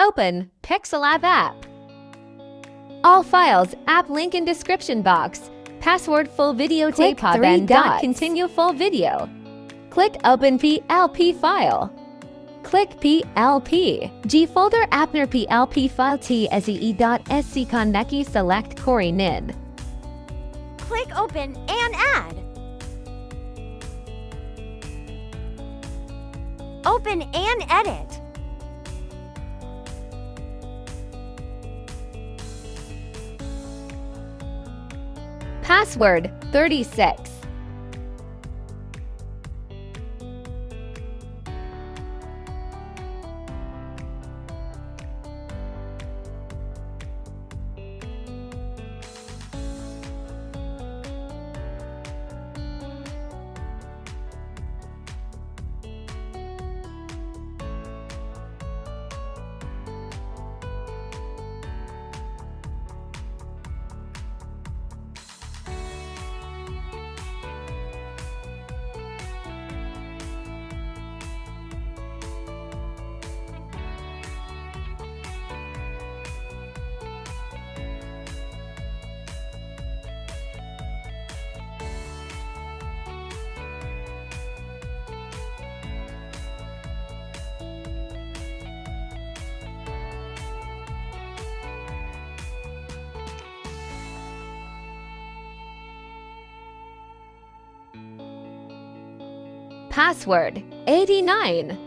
Open Pixellab app. All files, app link in description box. Password full video tape then continue full video. Click Open PLP File. Click PLP. G folder appner PLP File tsee.sc connecti select Corey nid. Click Open and Add. Open and edit. Password 36. Password 89.